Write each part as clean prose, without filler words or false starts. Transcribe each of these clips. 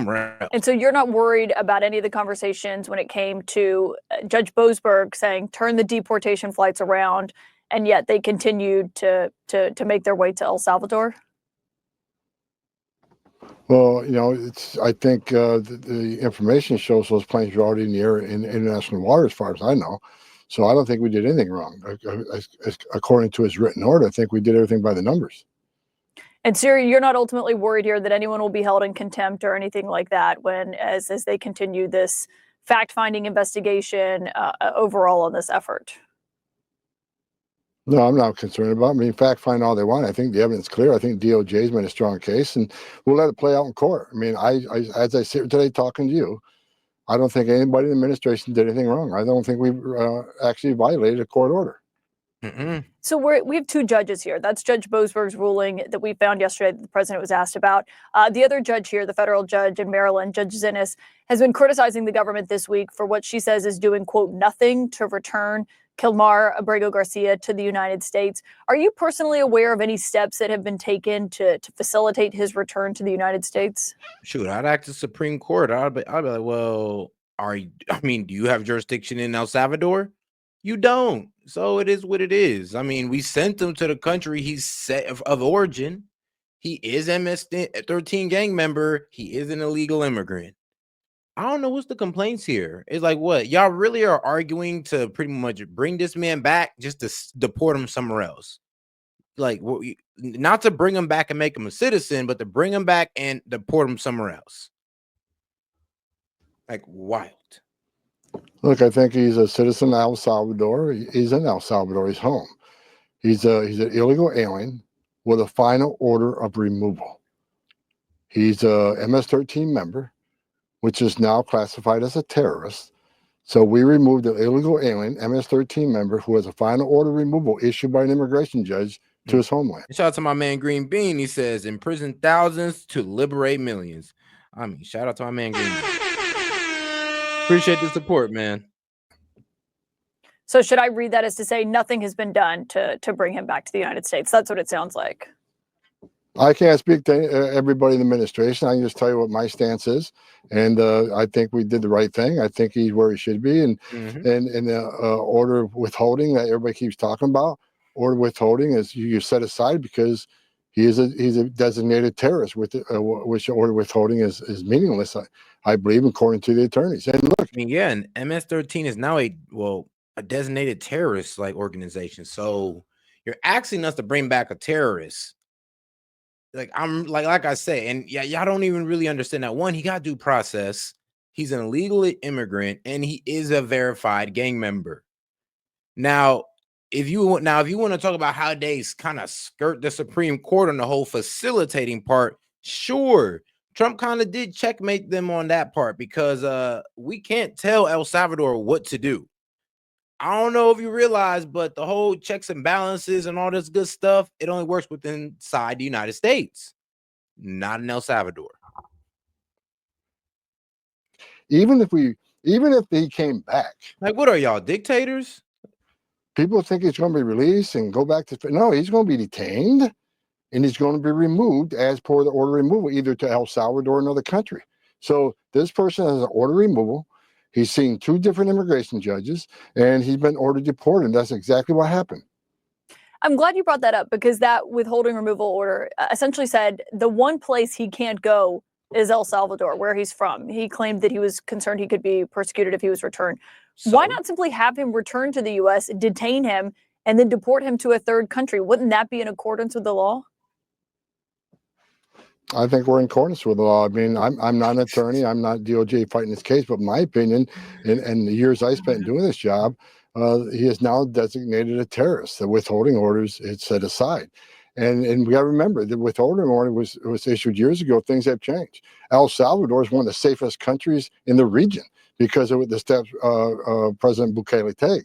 somewhere else. And so you're not worried about any of the conversations when it came to Judge Boasberg saying, turn the deportation flights around, and yet they continued to make their way to El Salvador? Well, I think the information shows those planes were already in the air in international water, as far as I know. So I don't think we did anything wrong. According to his written order, I think we did everything by the numbers. And Siri, you're not ultimately worried here that anyone will be held in contempt or anything like that as they continue this fact-finding investigation overall on this effort? No, I'm not concerned about it. I mean, fact find all they want. I think the evidence is clear. I think DOJ's made a strong case, and we'll let it play out in court. I mean, as I sit here today talking to you, I don't think anybody in the administration did anything wrong. I don't think we actually violated a court order. So we have two judges here. That's Judge Boasberg's ruling that we found yesterday that the president was asked about. The other judge here, the federal judge in Maryland, Judge Zinnes, has been criticizing the government this week for what she says is doing, quote, nothing to return Killmar Garcia to the United States. Are you personally aware of any steps that have been taken to facilitate his return to the United States? Shoot, I'd ask the Supreme Court. I'd be like, well, do you have jurisdiction in El Salvador? You don't. So it is what it is. I mean, we sent him to the country he's set of origin. He is MS-13 gang member. He is an illegal immigrant. I don't know what's the complaints here. It's like, what? Y'all really are arguing to pretty much bring this man back just to deport him somewhere else. Like, not to bring him back and make him a citizen, but to bring him back and deport him somewhere else. Like, wild. Look, I think he's a citizen of El Salvador. He's in El Salvador. He's home. He's an illegal alien with a final order of removal. He's a MS-13 member, which is now classified as a terrorist. So we removed the illegal alien, MS-13 member, who has a final order of removal issued by an immigration judge to his homeland. Shout out to my man Green Bean. He says, imprison thousands to liberate millions. I mean, shout out to my man Green Bean. Appreciate the support, man. So should I read that as to say nothing has been done to bring him back to the United States? That's what it sounds like. I can't speak to everybody in the administration. I can just tell you what my stance is, and I think we did the right thing. I think he's where he should be, and the order of withholding that everybody keeps talking about. Order of withholding is you set aside because he's a designated terrorist, which order of withholding is meaningless. I believe, according to the attorneys. And look, I mean, yeah, and MS-13 is now a designated terrorist organization. So you're asking us to bring back a terrorist. Like I say, and yeah, y'all don't even really understand that. One, he got due process. He's an illegal immigrant, and he is a verified gang member. Now, if you want to talk about how they kind of skirt the Supreme Court on the whole facilitating part, sure, Trump kind of did checkmate them on that part because we can't tell El Salvador what to do. I don't know if you realize, but the whole checks and balances and all this good stuff, it only works inside the United States, not in El Salvador. Even if he came back, like, what are y'all, dictators? People think he's going to be released and go back to no. He's going to be detained, and he's going to be removed as per the order of removal, either to El Salvador or another country. So this person has an order of removal. He's seen 2 different immigration judges, and he's been ordered deported. That's exactly what happened. I'm glad you brought that up because that withholding removal order essentially said the one place he can't go is El Salvador, where he's from. He claimed that he was concerned he could be persecuted if he was returned. So, why not simply have him return to the U.S., detain him, and then deport him to a third country? Wouldn't that be in accordance with the law? I think we're in accordance with the law. I mean, I'm not an attorney. I'm not DOJ fighting this case, but my opinion, and the years I spent doing this job, he is now designated a terrorist. The withholding orders it's set aside, and we got to remember the withholding order was issued years ago. Things have changed. El Salvador is one of the safest countries in the region because of the steps President Bukele take.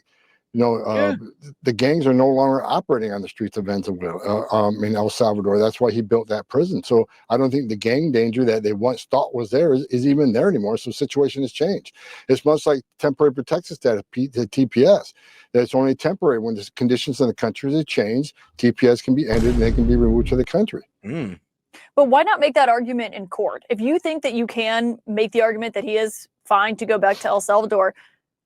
The gangs are no longer operating on the streets of Venezuela, in El Salvador. That's why he built that prison. So I don't think the gang danger that they once thought was there is even there anymore. So the situation has changed. It's much like temporary protection status, the TPS. That's only temporary. When the conditions in the country have changed, TPS can be ended and they can be removed to the country. But why not make that argument in court? If you think that you can make the argument that he is fine to go back to El Salvador,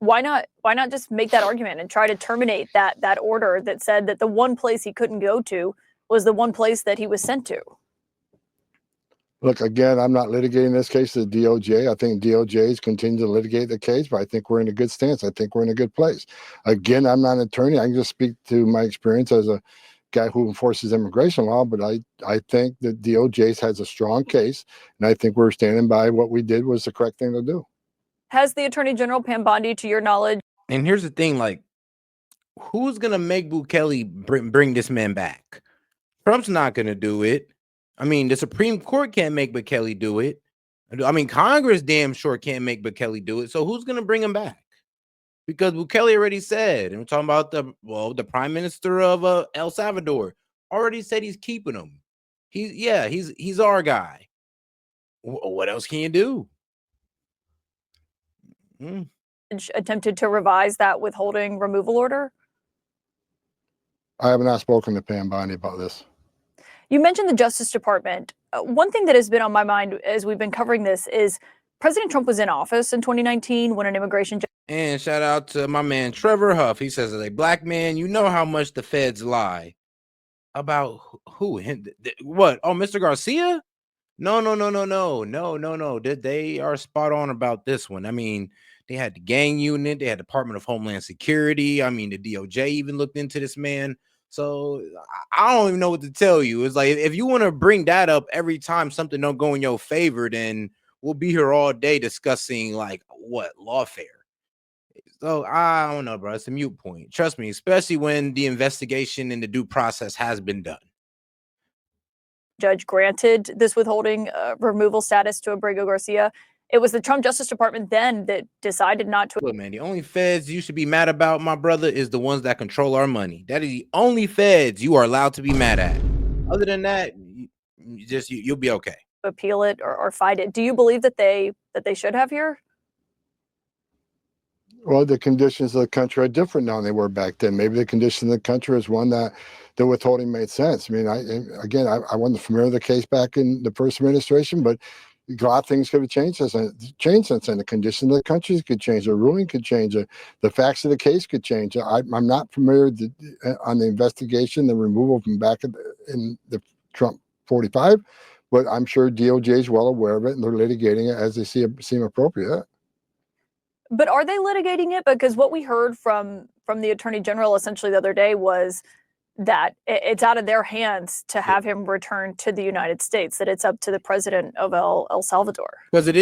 why not just make that argument and try to terminate that order that said that the one place he couldn't go to was the one place that he was sent to? Look, again, I'm not litigating this case to the DOJ. I think DOJ's continue to litigate the case, but I think we're in a good stance. I think we're in a good place. Again, I'm not an attorney. I can just speak to my experience as a guy who enforces immigration law, but I think that DOJ has a strong case, and I think we're standing by what we did was the correct thing to do. Has the Attorney General Pam Bondi, to your knowledge? And here's the thing, like, who's gonna make Bukele bring this man back? Trump's not gonna do it. I mean, the Supreme Court can't make Bukele do it. I mean, Congress damn sure can't make Bukele do it. So who's gonna bring him back? Because Bukele already said, and we're talking about the Prime Minister of El Salvador already said he's keeping him. He's our guy. What else can you do? Attempted to revise that withholding removal order? I have not spoken to Pam Bondi about this. You mentioned the Justice Department. One thing that has been on my mind as we've been covering this is President Trump was in office in 2019 when an immigration judge. And shout out to my man Trevor Huff. He says, as a black man, you know how much the feds lie. About who? What? Oh, Mr. Garcia? No. They are spot on about this one. I mean, they had the gang unit, they had Department of Homeland Security. I mean, the DOJ even looked into this man. So I don't even know what to tell you. It's like, if you want to bring that up every time something don't go in your favor, then we'll be here all day discussing like what lawfare. So I don't know, bro. It's a mute point. Trust me, especially when the investigation and the due process has been done. Judge granted this withholding removal status to Abrego Garcia. It was the Trump Justice Department then that decided not to. Look, man, the only feds you should be mad about, my brother, is the ones that control our money. That is the only feds you are allowed to be mad at. Other than that, you'll be okay. Appeal it or fight it. Do you believe that they should have here? Well, the conditions of the country are different now than they were back then. Maybe the condition of the country is one that the withholding made sense. I mean, I wasn't familiar with the case back in the first administration, but a lot of things could have changed since then. The condition of the country could change. The ruling could change. The facts of the case could change. I'm not familiar on the investigation, the removal from back in the Trump 45, but I'm sure DOJ is well aware of it, and they're litigating it as they seem appropriate. But are they litigating it? Because what we heard from the Attorney General essentially the other day was that it's out of their hands to have him return to the United States, that it's up to the president of El Salvador. Because it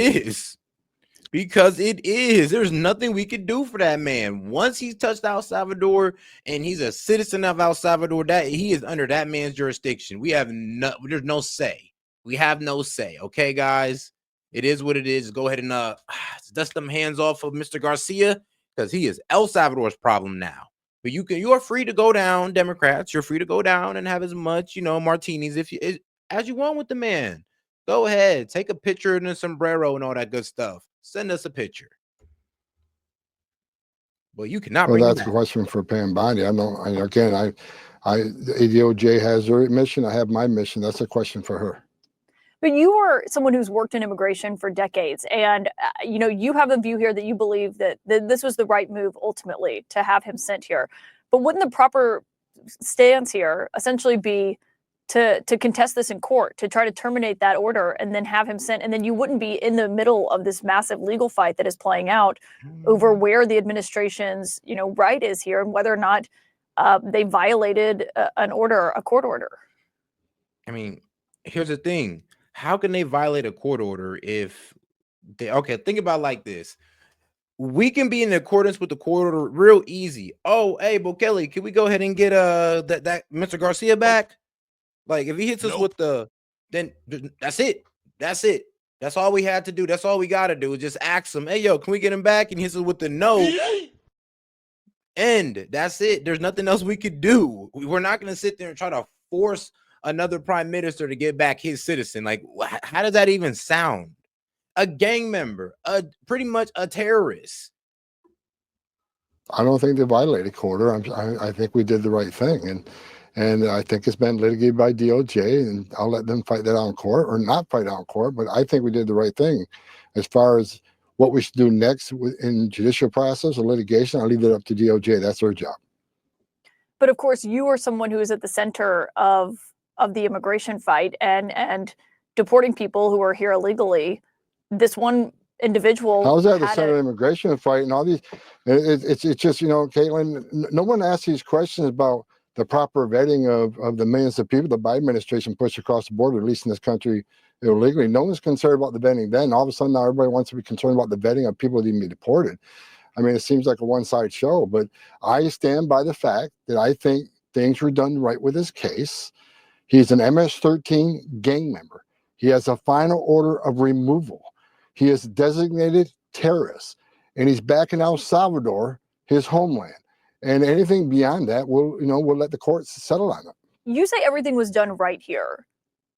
is. There's nothing we could do for that man. Once he's touched El Salvador and he's a citizen of El Salvador, that he is under that man's jurisdiction. There's no say. We have no say. Okay, guys? It is what it is. Go ahead and dust them hands off of Mr. Garcia, because he is El Salvador's problem now. But you are free to go down, Democrats. You're free to go down and have as much, martinis as you want with the man. Go ahead, take a picture in a sombrero and all that good stuff. Send us a picture. Well, you cannot. Well, that's a question for Pam Bondi. The DOJ has their mission. I have my mission. That's a question for her. But you are someone who's worked in immigration for decades, and you have a view here that you believe that this was the right move ultimately to have him sent here. But wouldn't the proper stance here essentially be to contest this in court, to try to terminate that order and then have him sent, and then you wouldn't be in the middle of this massive legal fight that is playing out over where the administration's right is here and whether or not they violated a court order? I mean, here's the thing. How can they violate a court order if think about it like this. We can be in accordance with the court order real easy. Oh, hey, Bukele, can we go ahead and get that Mr. Garcia back? Like, if he hits us with then that's it. That's all we had to do. That's all we got to do is just ask him, hey, yo, can we get him back? And he hits us with the no. And that's it. There's nothing else we could do. We're not going to sit there and try to force another prime minister to get back his citizen. Like, how does that even sound? A gang member, pretty much a terrorist. I don't think they violated court order. I think we did the right thing, And I think it's been litigated by DOJ, and I'll let them fight that out in court or not fight out in court. But I think we did the right thing. As far as what we should do next in judicial process or litigation, I'll leave it up to DOJ. That's their job. But of course, you are someone who is at the center of the immigration fight and deporting people who are here illegally. This one individual. How's that the center of immigration fight and all these? It's just, you know, Caitlin, no one asks these questions about the proper vetting of the millions of people the Biden administration pushed across the border, at least in this country illegally. No one's concerned about the vetting then. All of a sudden now everybody wants to be concerned about the vetting of people that even be deported. I mean, it seems like a one-side show, but I stand by the fact that I think things were done right with his case. He's an MS-13 gang member. He has a final order of removal. He is designated terrorist, and he's back in El Salvador, his homeland. And anything beyond that, we'll let the courts settle on it. You say everything was done right here.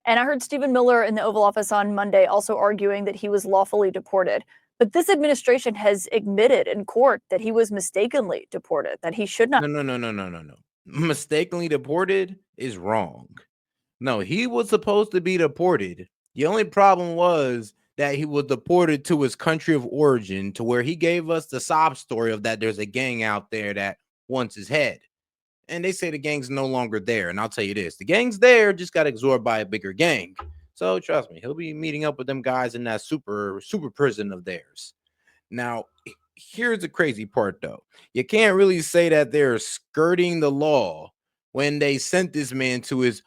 And I heard Stephen Miller in the Oval Office on Monday also arguing that he was lawfully deported. But this administration has admitted in court that he was mistakenly deported, that he should not. No. Mistakenly deported is wrong. No, he was supposed to be deported. The only problem was that he was deported to his country of origin, to where he gave us the sob story of that there's a gang out there that wants his head. And they say the gang's no longer there. And I'll tell you this, the gang's there, just got absorbed by a bigger gang. So trust me, he'll be meeting up with them guys in that super prison of theirs. Now, here's the crazy part, though. You can't really say that they're skirting the law when they sent this man to his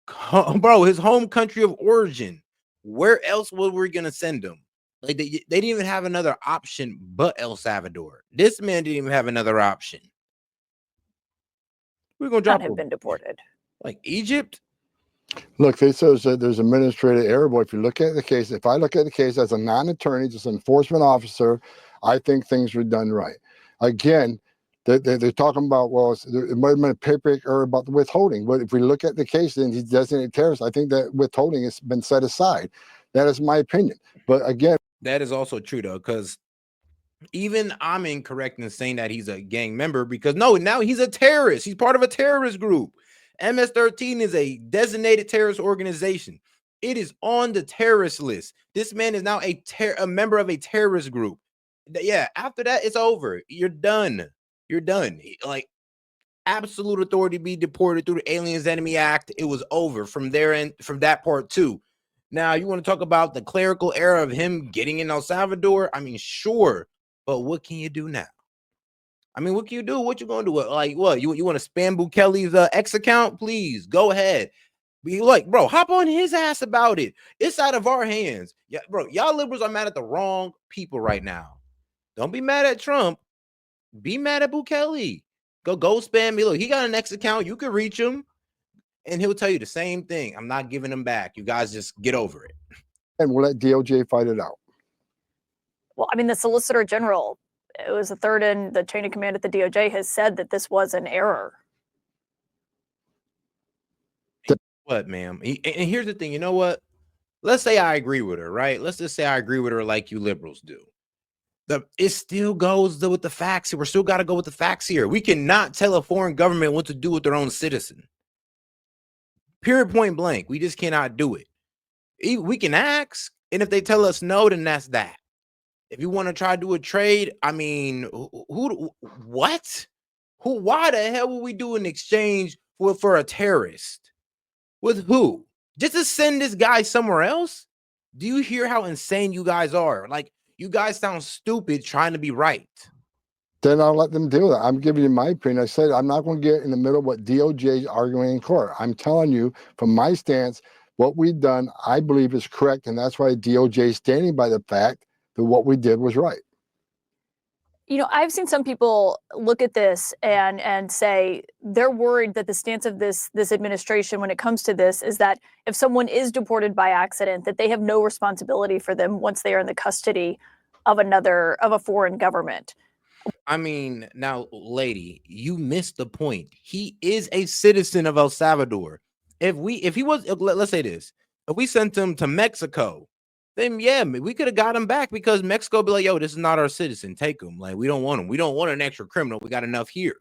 home country of origin. Where else were we gonna send him? Like they didn't even have another option but El Salvador. This man didn't even have another option. We're gonna drop have been deported. Like Egypt. Look, they say there's administrative error, but if you look at the case, if I look at the case as a non-attorney, just an enforcement officer, I think things were done right. Again, they're talking about, well, it might have been a paper error about the withholding. But if we look at the case, then he's designated terrorist. I think that withholding has been set aside. That is my opinion. But again, that is also true, though, because even I'm incorrect in saying that he's a gang member, because now he's a terrorist. He's part of a terrorist group. MS-13 is a designated terrorist organization. It is on the terrorist list. This man is now a member of a terrorist group. Yeah, after that, it's over. You're done. You're done. Like, absolute authority to be deported through the Aliens Enemy Act. It was over from there, and from that part too. Now, you want to talk about the clerical error of him getting in El Salvador? I mean, sure, but what can you do now? I mean, what can you do? What you gonna do? Like, what you want to spam Bukele's X account? Please go ahead. Be like, bro, hop on his ass about it. It's out of our hands. Yeah, bro, y'all liberals are mad at the wrong people right now. Don't be mad at Trump. Be mad at Bukele. Go spam me. Look, he got an X account. You can reach him, and he'll tell you the same thing. I'm not giving him back. You guys just get over it. And we'll let DOJ fight it out. Well, I mean, the Solicitor General, it was the third in the chain of command at the DOJ, has said that this was an error. What, ma'am? And here's the thing. You know what? Let's say I agree with her, right? Let's just say I agree with her like you liberals do. It still goes with the facts. We're still got to go with the facts here. We cannot tell a foreign government what to do with their own citizen. Period, point blank. We just cannot do it. We can ask, and if they tell us no, then that's that. If you want to try to do a trade, I mean, what? Why the hell would we do an exchange for a terrorist? With who? Just to send this guy somewhere else? Do you hear how insane you guys are? Like, you guys sound stupid trying to be right. Then I'll let them deal with it. I'm giving you my opinion. I said I'm not going to get in the middle of what DOJ is arguing in court. I'm telling you from my stance, what we've done, I believe is correct. And that's why DOJ is standing by the fact that what we did was right. You know, I've seen some people look at this and say they're worried that the stance of this administration when it comes to this is that if someone is deported by accident, that they have no responsibility for them once they are in the custody of a foreign government. I mean, now, lady, you missed the point. He is a citizen of El Salvador. If he was, let's say this, if we sent him to Mexico, then yeah, we could have got him back, because Mexico be like, yo, this is not our citizen. Take him. Like, we don't want him. We don't want an extra criminal. We got enough here.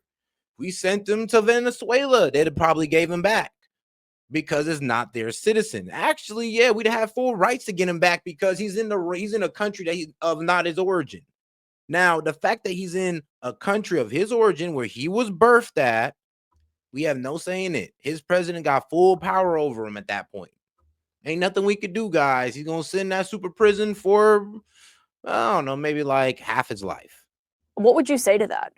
we sent them to Venezuela, they'd have probably gave him back because it's not their citizen. Actually, yeah, we'd have full rights to get him back because he's in a country that he's of not his origin. Now, the fact that he's in a country of his origin where he was birthed at, we have no say in it. His president got full power over him at that point. Ain't nothing we could do, guys. He's gonna sit in that super prison for, I don't know, maybe like half his life. What would you say to that?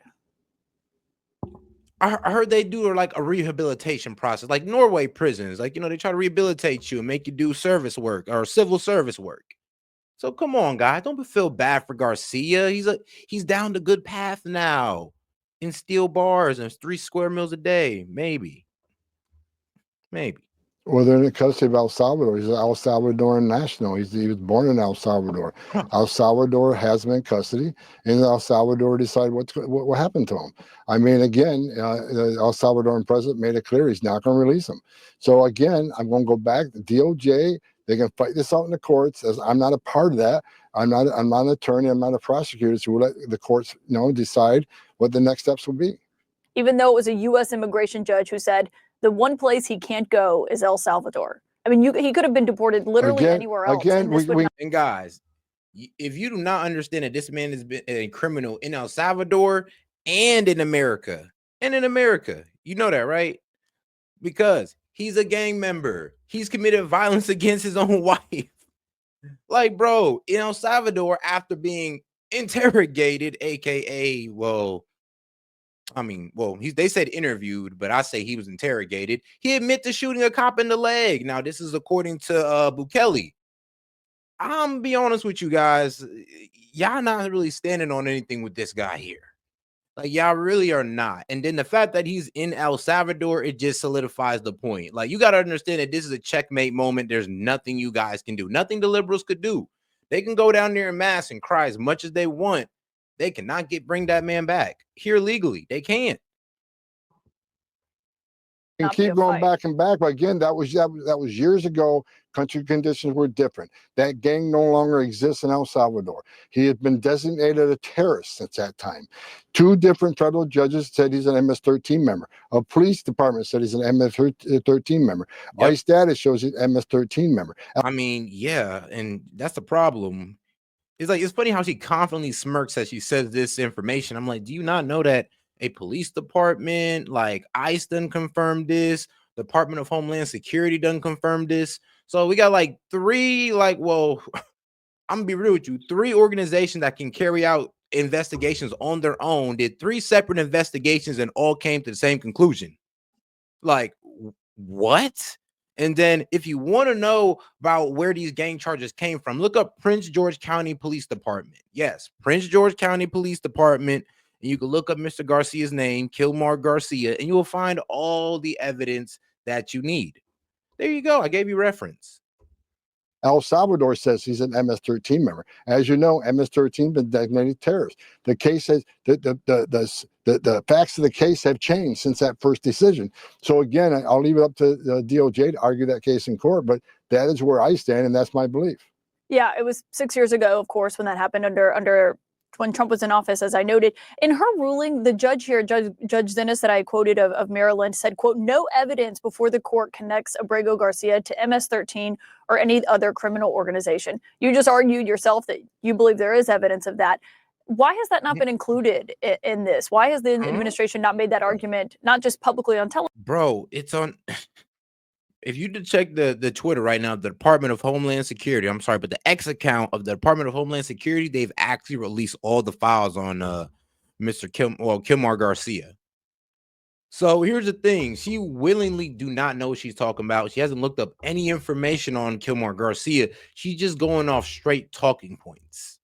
I heard they do like a rehabilitation process, like Norway prisons. Like, they try to rehabilitate you and make you do service work or civil service work. So come on, guys, don't feel bad for Garcia. He's down the good path now, in steel bars and 3 square meals a day, maybe. Well, they're in the custody of El Salvador. He's an El Salvadoran national. He was born in El Salvador. Huh. El Salvador has him in custody, and El Salvador decide what happened to him. I mean, again, the El Salvadoran president made it clear he's not going to release him. So again, I'm going to go back. The DOJ, they can fight this out in the courts. As I'm not a part of that. I'm not an attorney. I'm not a prosecutor. So we'll let the courts, decide what the next steps will be. Even though it was a U.S. immigration judge who said the one place he can't go is El Salvador. I mean, he could have been deported literally anywhere else. And guys, if you do not understand that this man has been a criminal in El Salvador and in America, you know that, right? Because he's a gang member. He's committed violence against his own wife. Like, bro, in El Salvador, after being interrogated, aka, they said interviewed, but I say he was interrogated. He admitted to shooting a cop in the leg. Now, this is according to Bukele. I'm gonna be honest with you guys. Y'all not really standing on anything with this guy here. Like, y'all really are not. And then the fact that he's in El Salvador, it just solidifies the point. Like, you got to understand that this is a checkmate moment. There's nothing you guys can do. Nothing the liberals could do. They can go down there in mass and cry as much as they want. They cannot bring that man back here legally. They can't. And keep going back and back. But again, that was years ago. Country conditions were different. That gang no longer exists in El Salvador. He had been designated a terrorist since that time. 2 different federal judges said he's an MS-13 member. A police department said he's an MS-13 member. Yep. ICE data shows he's an MS-13 member. I mean, yeah, and that's the problem. It's funny how she confidently smirks as she says this information. I'm like, do you not know that a police department like ICE doesn't confirm this? Department of Homeland Security doesn't confirm this. So we got like 3, I'm gonna be real with you, 3 organizations that can carry out investigations on their own did 3 separate investigations and all came to the same conclusion. Like, what? And then if you want to know about where these gang charges came from, look up Prince George County Police Department. Yes, Prince George County Police Department. And you can look up Mr. Garcia's name, Killmar Garcia, and you will find all the evidence that you need. There you go. I gave you reference. El Salvador says he's an MS-13 member. As you know, MS-13 been designated terrorist. The case says the facts of the case have changed since that first decision. So again, I'll leave it up to the DOJ to argue that case in court, but that is where I stand, and that's my belief. Yeah, it was 6 years ago, of course, when that happened under when Trump was in office, as I noted. In her ruling, the judge here, Judge Zinnes, that I quoted of Maryland, said, quote, no evidence before the court connects Abrego Garcia to MS-13 or any other criminal organization. You just argued yourself that you believe there is evidence of that. Why has that not been included in this? Why has the administration not made that argument, not just publicly on television? Bro, it's on... If you check the Twitter right now, the Department of Homeland Security, I'm sorry, but the X account of the Department of Homeland Security, they've actually released all the files on Mr. Killmar Garcia. So here's the thing. She willingly do not know what she's talking about. She hasn't looked up any information on Killmar Garcia. She's just going off straight talking points.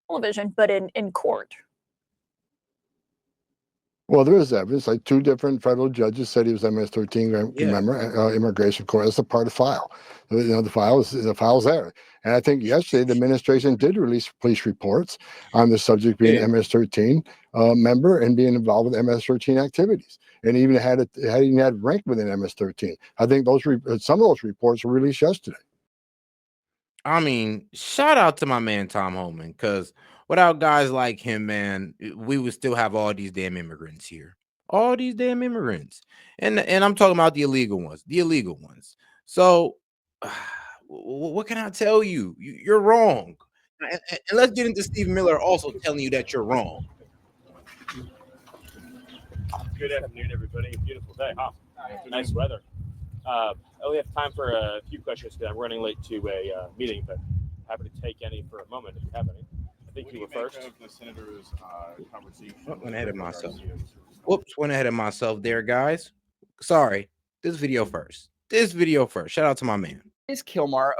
Television, but in court. Well, there is evidence. Like 2 different federal judges said he was MS-13 member, immigration court. That's a part of the file. The file's there. And I think yesterday the administration did release police reports on the subject being MS-13 member and being involved with MS-13 activities, and even had rank within MS-13. I think some of those reports were released yesterday. I mean, shout out to my man Tom Homan, because without guys like him, man, we would still have all these damn immigrants here. All these damn immigrants. And I'm talking about the illegal ones. The illegal ones. So what can I tell you? You're wrong. And let's get into Steve Miller also telling you that you're wrong. Good afternoon, everybody. Beautiful day, huh? Nice weather. I only have time for a few questions because I'm running late to a meeting, but happy to take any for a moment if you have any. I think you were first. The senator's conversation. Went ahead of myself. Whoops, went ahead of myself there, guys. Sorry. This video first. Shout out to my man. Is Killmar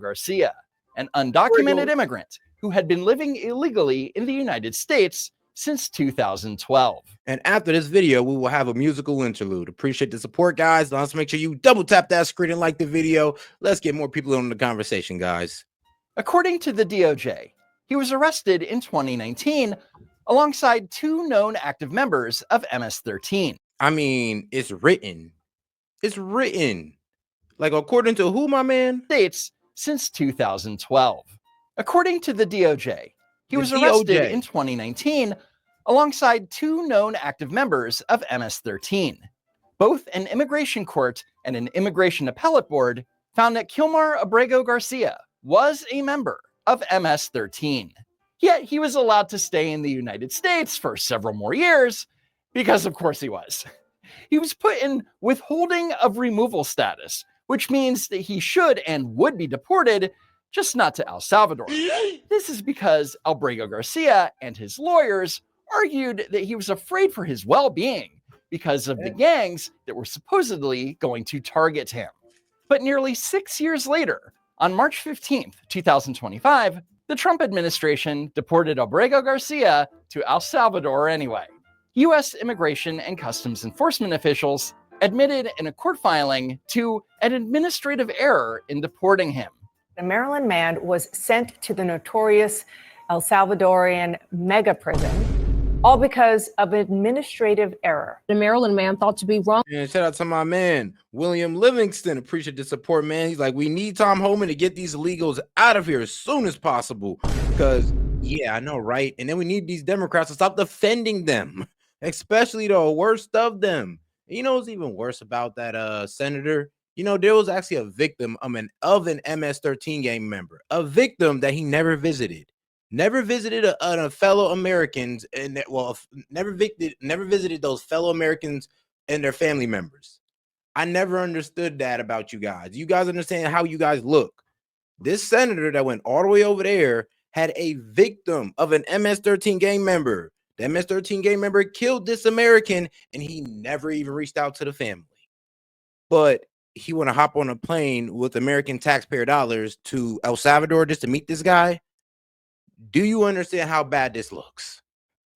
Garcia, an undocumented immigrant who had been living illegally in the United States since 2012. And after this video, we will have a musical interlude. Appreciate the support, guys. Let's make sure you double tap that screen and like the video. Let's get more people in the conversation, guys. According to the DOJ, he was arrested in 2019 alongside 2 known active members of MS-13. I mean, it's written. It's written. Like, according to who, my man? States since 2012. According to the DOJ, he was arrested in 2019 alongside 2 known active members of MS-13. Both an immigration court and an immigration appellate board found that Killmar Garcia was a member of MS-13. Yet he was allowed to stay in the United States for several more years, because of course he was. He was put in withholding of removal status, which means that he should and would be deported, just not to El Salvador. This is because Garcia and his lawyers argued that he was afraid for his well-being because of the gangs that were supposedly going to target him. But nearly 6 years later, on March 15th, 2025, the Trump administration deported Garcia to El Salvador anyway. U.S. Immigration and Customs Enforcement officials admitted in a court filing to an administrative error in deporting him. A Maryland man was sent to the notorious El Salvadorian mega prison, all because of administrative error. The Maryland man thought to be wrong. And shout out to my man, William Livingston. Appreciate the support, man. He's like, we need Tom Homan to get these illegals out of here as soon as possible. Because, yeah, I know, right? And then we need these Democrats to stop defending them, especially the worst of them. And you know what's even worse about that senator? You know, there was actually a victim of an MS-13 gang member, a victim that he never visited. Never visited a fellow Americans, and never visited those fellow Americans and their family members. I never understood that about you guys. You guys understand how you guys look. This senator that went all the way over there had a victim of an MS-13 gang member. The MS-13 gang member killed this American, and he never even reached out to the family. But he want to hop on a plane with American taxpayer dollars to El Salvador just to meet this guy. Do you understand how bad this looks?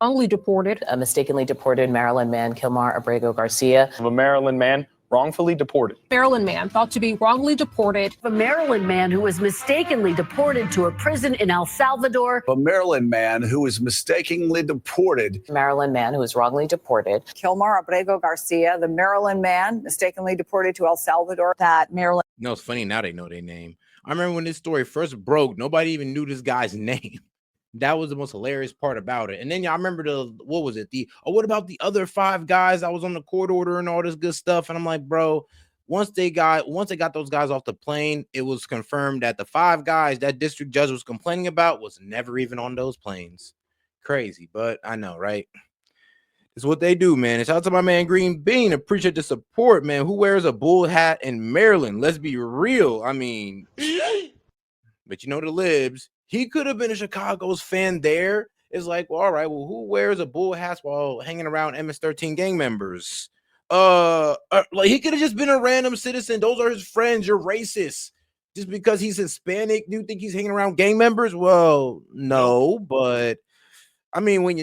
Wrongly deported. A mistakenly deported Maryland man, Killmar Garcia. Of a Maryland man wrongfully deported. Maryland man thought to be wrongly deported. A Maryland man who was mistakenly deported to a prison in El Salvador. A Maryland man who was mistakenly deported. Maryland man who was wrongly deported. Killmar Garcia, the Maryland man mistakenly deported to El Salvador. That Maryland. No, it's funny now they know their name. I remember when this story first broke, nobody even knew this guy's name. That was the most hilarious part about it. And then y'all remember what about the other 5 guys that was on the court order and all this good stuff? And I'm like, bro, once they got those guys off the plane, it was confirmed that the 5 guys that district judge was complaining about was never even on those planes. Crazy, but I know, right? It's what they do, man. And shout out to my man Green Bean. Appreciate the support, man. Who wears a bull hat in Maryland? Let's be real. I mean, but you know the libs. He could have been a Chicago's fan there. It's like, well, all right, well, who wears a bull hat while hanging around MS-13 gang members? Like he could have just been a random citizen. Those are his friends. You're racist. Just because he's Hispanic, do you think he's hanging around gang members? Well, no, but I mean, when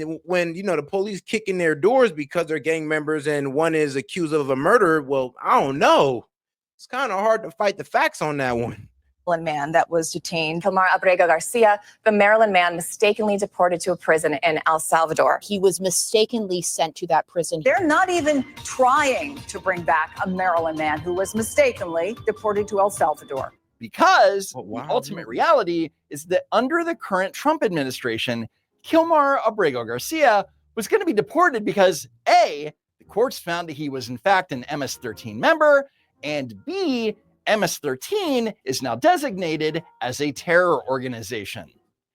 you know the police kick in their doors because they're gang members and one is accused of a murder, well, I don't know. It's kind of hard to fight the facts on that one. Man that was detained. Killmar Garcia, the Maryland man mistakenly deported to a prison in El Salvador. He was mistakenly sent to that prison. They're not even trying to bring back a Maryland man who was mistakenly deported to El Salvador. Because the ultimate reality is that under the current Trump administration, Killmar Garcia was going to be deported because A, The courts found that he was in fact an MS-13 member, and B, MS-13 is now designated as a terror organization.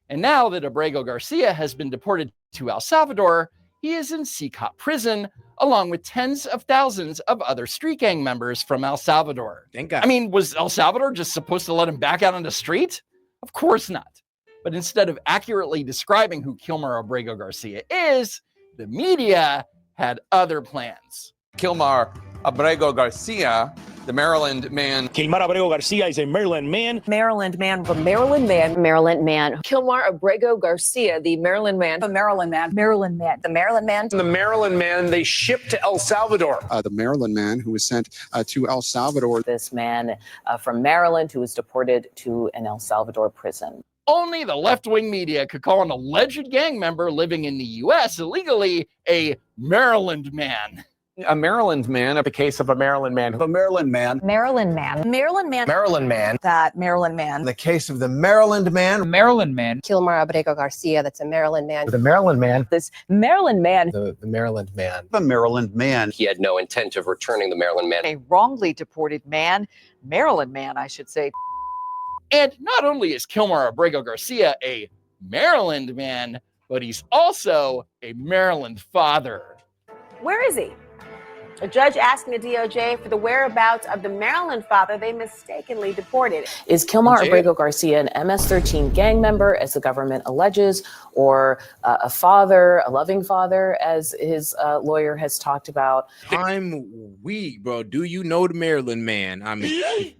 And now that Abrego Garcia has been deported to El Salvador, he is in S.E.T prison, along with tens of thousands of other street gang members from El Salvador. Thank God. I mean, was El Salvador just supposed to let him back out on the street? Of course not. But instead of accurately describing who Killmar Abrego Garcia is, the media had other plans. Killmar Abrego Garcia, the Maryland man. Killmar Abrego Garcia is a Maryland man. Maryland man. The Maryland man. Maryland man. Killmar Abrego Garcia, the Maryland man. The Maryland man. Maryland man. The Maryland man. The Maryland man they shipped to El Salvador. The Maryland man who was sent to El Salvador. This man from Maryland who was deported to an El Salvador prison. Only the left-wing media could call an alleged gang member living in the U.S. illegally a Maryland man. A Maryland man, a case of a Maryland man. A Maryland man. Maryland man. Maryland man. Maryland man. That Maryland man. The case of the Maryland man. Maryland man. Killmar Abrego Garcia, that's a Maryland man. The Maryland man. This Maryland man. The Maryland man. The Maryland man. He had no intent of returning the Maryland man. A wrongly deported man. Maryland man, I should say. And not only is Killmar Abrego Garcia a Maryland man, but he's also a Maryland father. Where is he? A judge asking the DOJ for the whereabouts of the Maryland father they mistakenly deported. Is Killmar Abrego Garcia an MS-13 gang member, as the government alleges, or a father, a loving father, as his lawyer has talked about? I'm weak, bro. Do you know the Maryland man? I mean,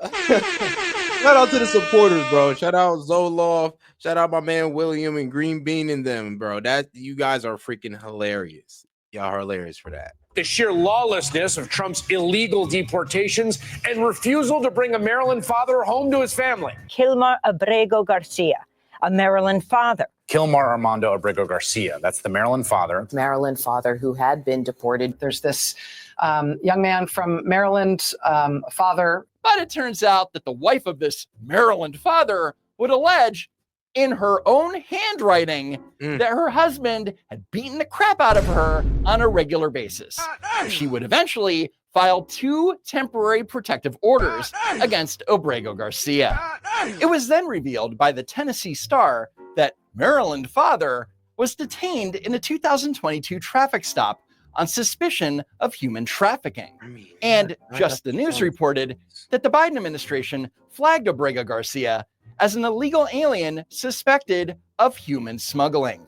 shout out to the supporters, bro. Shout out Zoloff. Shout out my man William and Green Bean and them, bro. That you guys are freaking hilarious. Y'all are hilarious for that. The sheer lawlessness of Trump's illegal deportations and refusal to bring a Maryland father home to his family. Killmar Abrego Garcia, a Maryland father. Killmar Armando Abrego Garcia. That's the Maryland father. Maryland father who had been deported. There's this young man from Maryland, father. But it turns out that the wife of this Maryland father would allege in her own handwriting that her husband had beaten the crap out of her on a regular basis. She would eventually file 2 temporary protective orders against Abrego Garcia. It was then revealed by the Tennessee Star that Maryland father was detained in a 2022 traffic stop on suspicion of human trafficking. And Just the News reported that the Biden administration flagged Abrego Garcia as an illegal alien suspected of human smuggling.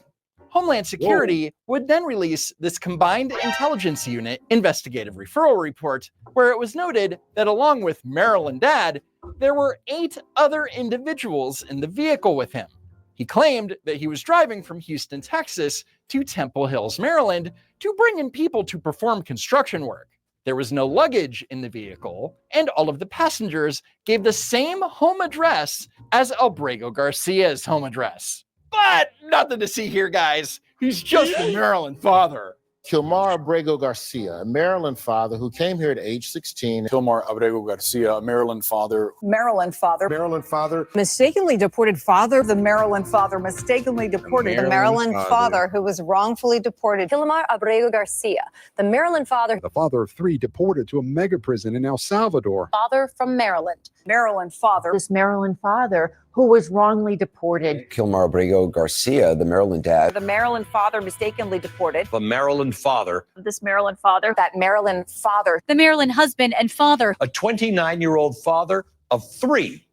Homeland Security would then release this Combined Intelligence Unit investigative referral report, where it was noted that along with Maryland Dad, there were 8 other individuals in the vehicle with him. He claimed that he was driving from Houston, Texas to Temple Hills, Maryland to bring in people to perform construction work. There was no luggage in the vehicle, and all of the passengers gave the same home address as Abrego Garcia's home address. But nothing to see here, guys. He's just a Maryland father. Killmar Abrego Garcia, a Maryland father who came here at age 16. Killmar Abrego Garcia, a Maryland father. Maryland father. Maryland father. Mistakenly deported father. The Maryland father mistakenly deported. The Maryland father who was wrongfully deported. Killmar Abrego Garcia. The Maryland father. The father of 3 deported to a mega prison in El Salvador. Father from Maryland. Maryland father. This Maryland father who was wrongly deported. Killmar Abrego Garcia, the Maryland dad. The Maryland father mistakenly deported. The Maryland father. This Maryland father. That Maryland father. The Maryland husband and father. A 29-year-old father of 3.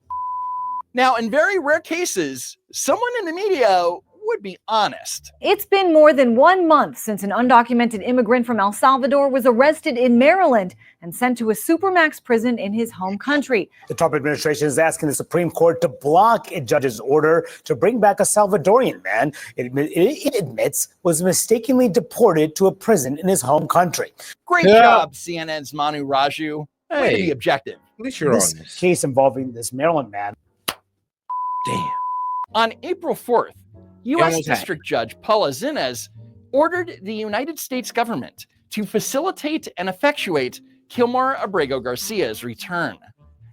Now, in very rare cases, someone in the media would be honest. It's been more than 1 month since an undocumented immigrant from El Salvador was arrested in Maryland and sent to a supermax prison in his home country. The Trump administration is asking the Supreme Court to block a judge's order to bring back a Salvadorian man it admits was mistakenly deported to a prison in his home country. Great job, CNN's Manu Raju. Way to be objective. At least you're This honest. case involving this Maryland man. Damn. On April 4th, U.S. almost had it. District Judge Paula Zinez ordered the United States government to facilitate and effectuate Killmar Abrego Garcia's return.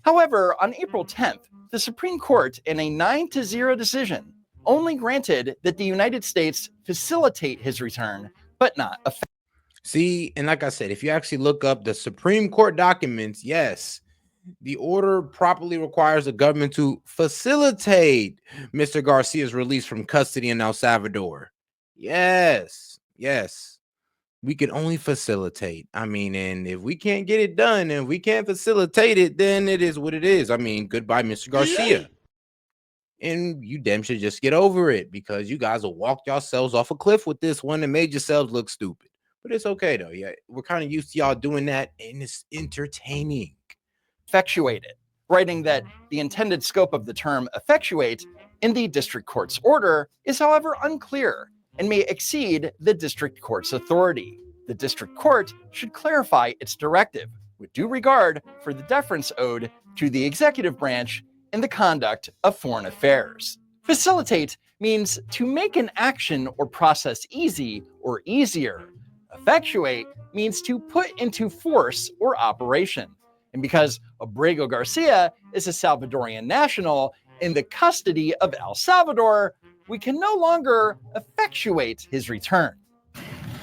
However, on April 10th, the Supreme Court, in a 9-0 decision, only granted that the United States facilitate his return but not effectuate. See, and like I said, if you actually look up the Supreme Court documents, yes, the order properly requires the government to facilitate Mr. Garcia's release from custody in El Salvador. Yes, yes. We can only facilitate. I mean, and if we can't get it done and we can't facilitate it, then it is what it is. I mean, goodbye, Mr. Garcia. And you damn should just get over it, because you guys will walk yourselves off a cliff with this one and made yourselves look stupid. But it's okay though. Yeah, we're kind of used to y'all doing that, and it's entertaining. Effectuated, writing that the intended scope of the term effectuate in the district court's order is, however, unclear and may exceed the district court's authority. The district court should clarify its directive with due regard for the deference owed to the executive branch in the conduct of foreign affairs. Facilitate means to make an action or process easy or easier. Effectuate means to put into force or operation. And because Abrego Garcia is a Salvadorian national in the custody of El Salvador, we can no longer effectuate his return.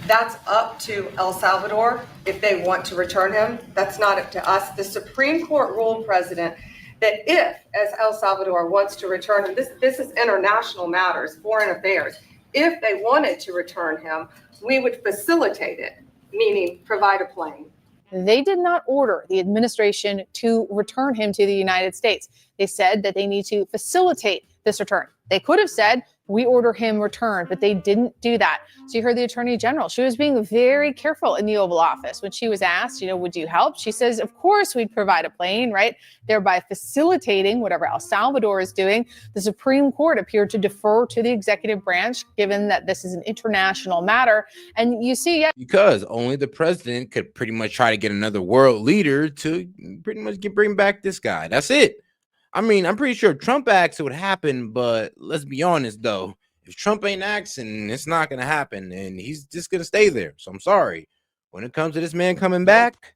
That's up to El Salvador if they want to return him. That's not up to us. The Supreme Court ruled, President, that if, as El Salvador wants to return him, this is international matters, foreign affairs. If they wanted to return him, we would facilitate it, meaning provide a plane. They did not order the administration to return him to the United States. They said that they need to facilitate this return. They could have said, we order him returned, but they didn't do that. So you heard the Attorney General. She was being very careful in the Oval Office when she was asked, would you help? She says, of course we'd provide a plane, right? Thereby facilitating whatever El Salvador is doing. The Supreme Court appeared to defer to the executive branch, given that this is an international matter. And you see, because only the president could pretty much try to get another world leader to pretty much bring back this guy. That's it. I mean, I'm pretty sure if Trump acts, it would happen, but let's be honest, though. If Trump ain't acting, it's not going to happen, and he's just going to stay there. So I'm sorry. When it comes to this man coming back,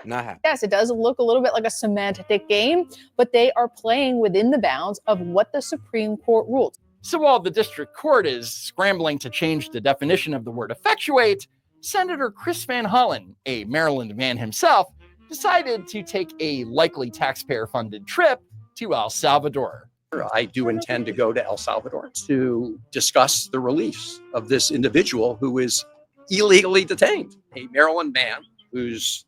not happening. Yes, it does look a little bit like a semantic game, but they are playing within the bounds of what the Supreme Court ruled. So while the district court is scrambling to change the definition of the word effectuate, Senator Chris Van Hollen, a Maryland man himself, decided to take a likely taxpayer-funded trip to El Salvador. I do intend to go to El Salvador to discuss the release of this individual who is illegally detained, a Maryland man who's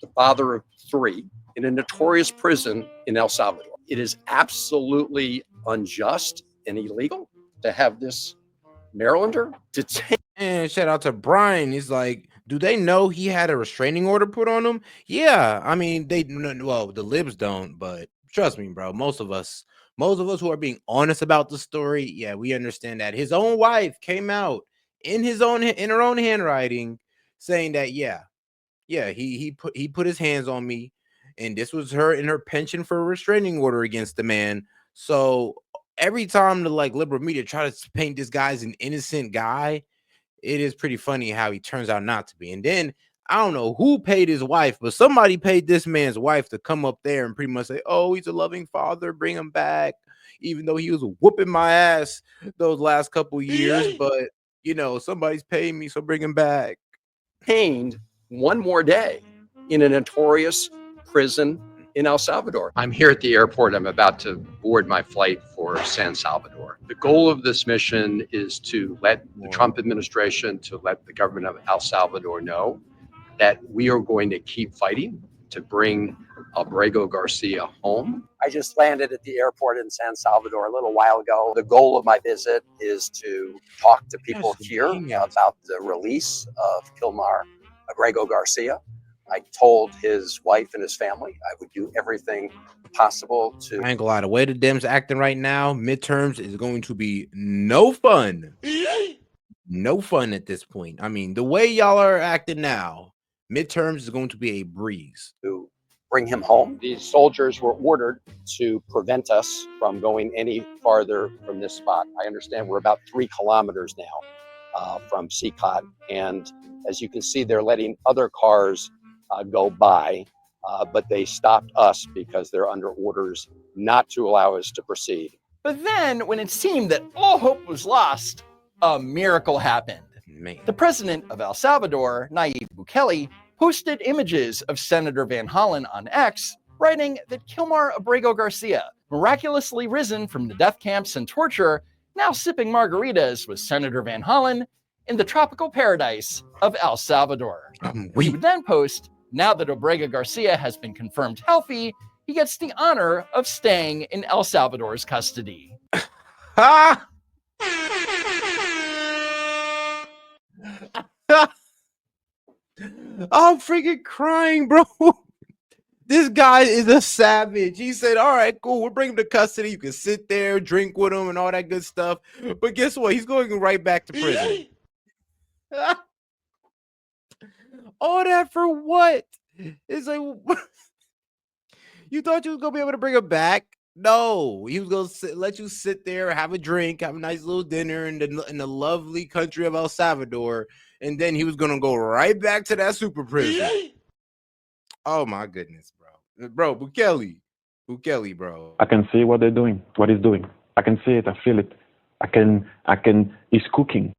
the father of 3 in a notorious prison in El Salvador. It is absolutely unjust and illegal to have this Marylander detained. And shout out to Brian. He's like, do they know he had a restraining order put on him? Yeah, I mean, well, the libs don't, but trust me, bro, most of us who are being honest about the story, yeah, we understand that his own wife came out in her own handwriting saying that he put his hands on me, and this was her in her pension for a restraining order against the man. So every time the liberal media try to paint this guy as an innocent guy, it is pretty funny how he turns out not to be. And then I don't know who paid his wife, but somebody paid this man's wife to come up there and pretty much say, oh, he's a loving father, bring him back, even though he was whooping my ass those last couple years. But, somebody's paying me, so bring him back. Detained one more day in a notorious prison in El Salvador. I'm here at the airport. I'm about to board my flight for San Salvador. The goal of this mission is to let the Trump administration, to let the government of El Salvador know that we are going to keep fighting to bring Abrego Garcia home. I just landed at the airport in San Salvador a little while ago. The goal of my visit is to talk to people here about the release of Killmar Garcia. I told his wife and his family I would do everything possible to... I ain't gonna lie, the way the Dems acting right now, midterms is going to be no fun. No fun at this point. I mean, the way y'all are acting now, midterms is going to be a breeze. To bring him home. These soldiers were ordered to prevent us from going any farther from this spot. I understand we're about 3 kilometers now from S.E.T, and as you can see, they're letting other cars go by, but they stopped us because they're under orders not to allow us to proceed. But then, when it seemed that all hope was lost, a miracle happened. Man. The president of El Salvador, Nayib Bukele, posted images of Senator Van Hollen on X, writing that Killmar Garcia, miraculously risen from the death camps and torture, now sipping margaritas with Senator Van Hollen in the tropical paradise of El Salvador. He would then post, now that Obrega Garcia has been confirmed healthy, he gets the honor of staying in El Salvador's custody. Ha! I'm freaking crying, bro. This guy is a savage. He said, all right, cool. We'll bring him to custody. You can sit there, drink with him and all that good stuff. But guess what? He's going right back to prison. All that for what? It's like, you thought you was going to be able to bring him back? No, he was going to let you sit there, have a drink, have a nice little dinner in the lovely country of El Salvador. And then he was going to go right back to that super prison. Oh, my goodness, bro. Bro, Bukele, bro. I can see what they're doing, what he's doing. I can see it, I feel it. He's cooking.